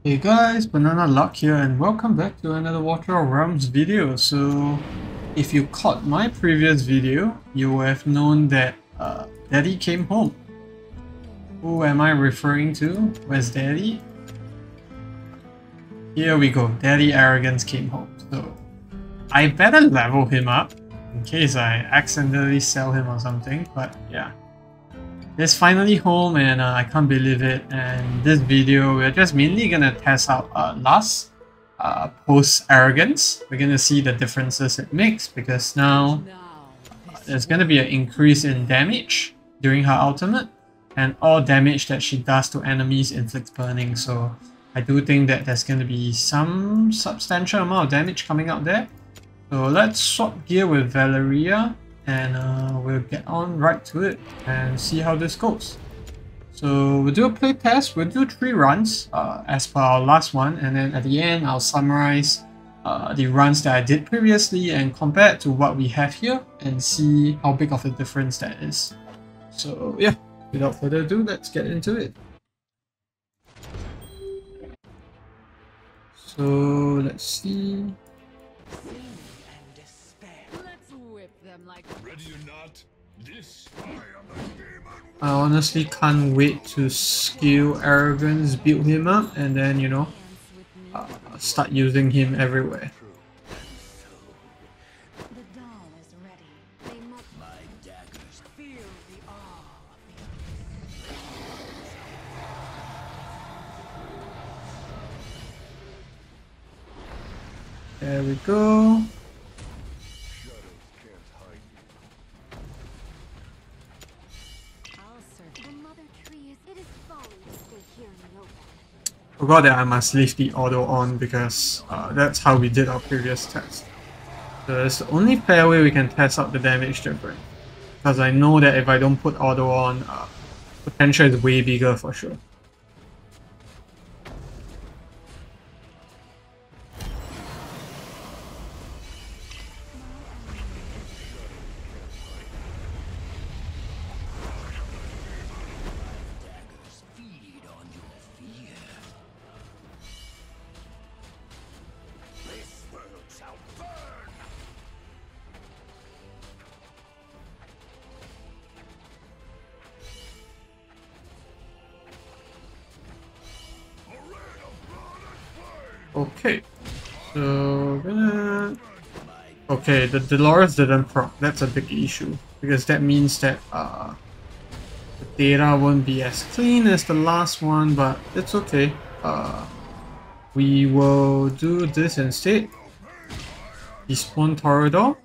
Hey guys, Banana Luck here and welcome back to another Water of Realms video. So, if you caught my previous video, you will have known that Daddy came home. Who am I referring to? Where's Daddy? Here we go, Daddy Arrogance came home. So, I better level him up in case I accidentally sell him or something, but yeah. It's finally home and I can't believe it. And this video, we're just mainly gonna test out last post Arrogance. We're gonna see the differences it makes because now there's gonna be an increase in damage during her ultimate, and all damage that she does to enemies inflicts burning. So I do think that there's gonna be some substantial amount of damage coming out there. So let's swap gear with Valeria and we'll get on right to it and see how this goes. So we'll do a play test, we'll do 3 runs as per our last one, and then at the end I'll summarize the runs that I did previously and compare it to what we have here and see how big of a difference that is. So yeah, without further ado, let's get into it. So let's see. I honestly can't wait to skill Arrogance, build him up, and then, you know, start using him everywhere. There we go. Forgot that I must leave the auto on because that's how we did our previous test. So it's the only fair way we can test out the damage difference. Because I know that if I don't put auto on, potential is way bigger for sure. Okay, so okay, the Dolores didn't proc. That's a big issue because that means that the data won't be as clean as the last one, but it's okay. We will do this instead. Despawn Torador,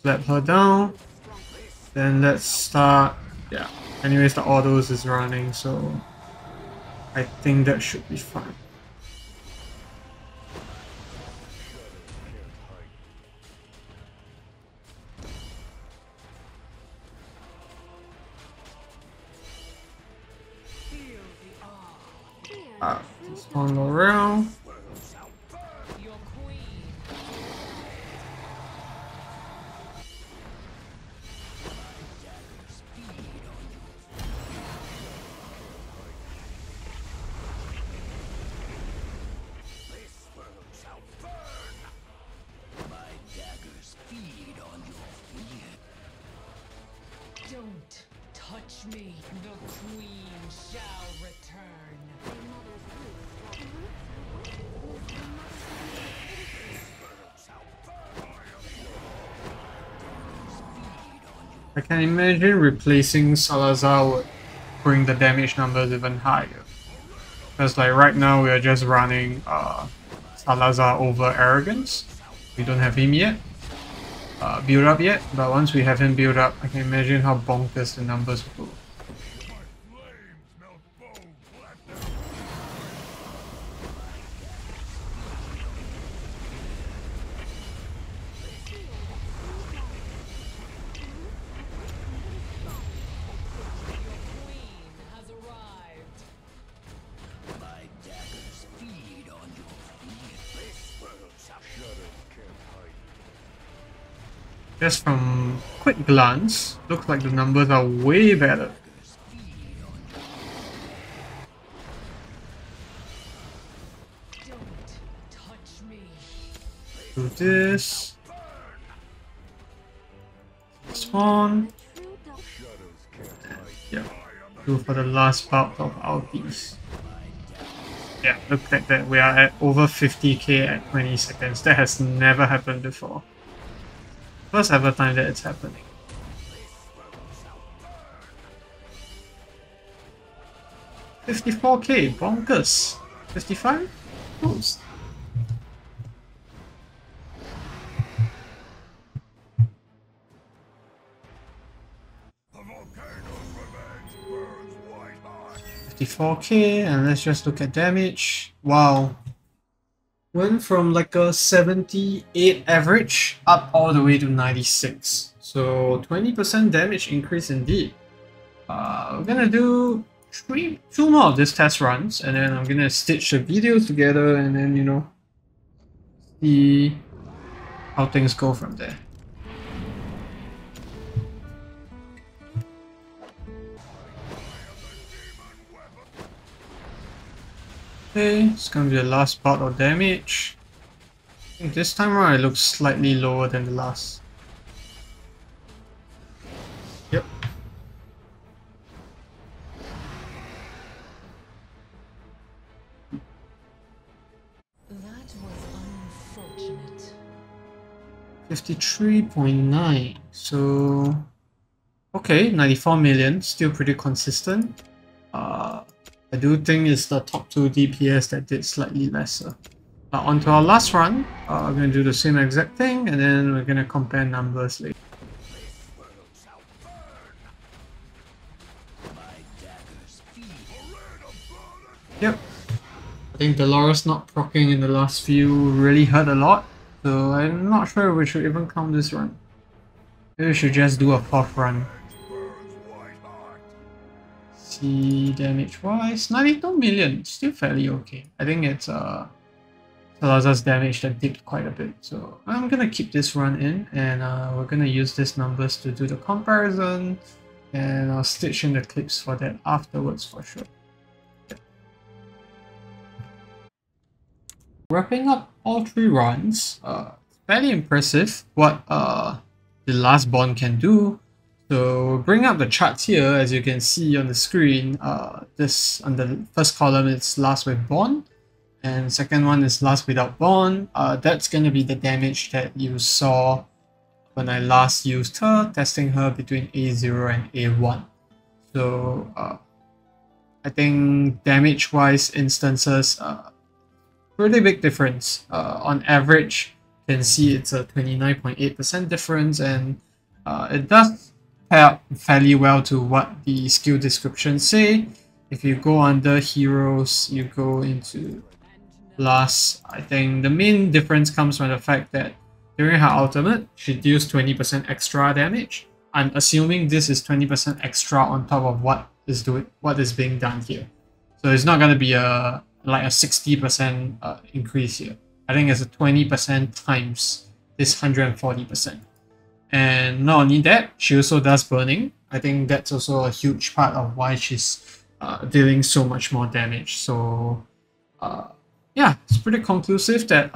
slap her down, then let's start. Yeah, anyways, the autos is running, so I think that should be fine. Despawn Laurel. Don't touch me. The queen shall return. I can imagine replacing Salazar would bring the damage numbers even higher. Because like right now we are just running Salazar over Arrogance. We don't have him yet. Build up yet, but once we have him build up, I can imagine how bonkers the numbers will go. Just from quick glance, looks like the numbers are way better. Do this. Spawn. Yeah. Do for the last bout of our beast. Yeah, look at that. We are at over 50k at 20 seconds. That has never happened before. First ever time that it's happening. $54k, bonkers. 55? Close. $54k, and let's just look at damage. Wow. Went from like a 78 average up all the way to 96. So 20% damage increase indeed. We're gonna do two more of these test runs, and then I'm gonna stitch the videos together and then, you know, see how things go from there. Okay, it's gonna be the last bout of damage. I think this time around it looks slightly lower than the last. Yep. That was unfortunate. 53.9. So okay, 94 million, still pretty consistent. I do think it's the top 2 DPS that did slightly lesser. On to our last run, we're going to do the same exact thing, and then we're going to compare numbers later. Yep. I think Dolores not proccing in the last few really hurt a lot, so I'm not sure we should even count this run. Maybe we should just do a 4th run. See, damage wise, 92 million, still fairly okay. I think it's Salazar's damage that dipped quite a bit, so I'm gonna keep this run in, and we're gonna use these numbers to do the comparison, and I'll stitch in the clips for that afterwards for sure. Wrapping up all 3 runs, fairly impressive what the last bond can do. So bring up the charts here, as you can see on the screen. This on the first column is last with bond, and second one is last without bond. That's gonna be the damage that you saw when I last used her, testing her between A0 and A1. So I think damage-wise instances, pretty big difference. On average, you can see it's a 29.8% difference, and it does pair up fairly well to what the skill descriptions say. If you go under heroes, you go into last. I think the main difference comes from the fact that during her ultimate, she deals 20% extra damage. I'm assuming this is 20% extra on top of what is being done here. So it's not gonna be a 60% increase here. I think it's a 20% times this 140%. And not only that, she also does burning. I think that's also a huge part of why she's dealing so much more damage. So yeah, it's pretty conclusive that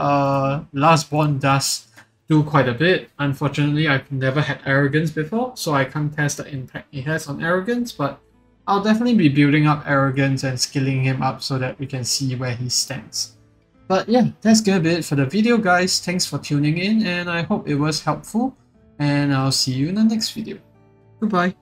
last bond does do quite a bit. Unfortunately, I've never had Arrogance before, so I can't test the impact it has on Arrogance, but I'll definitely be building up Arrogance and skilling him up so that we can see where he stands. But yeah, that's gonna be it for the video, guys. Thanks for tuning in, and I hope it was helpful, and I'll see you in the next video. Goodbye.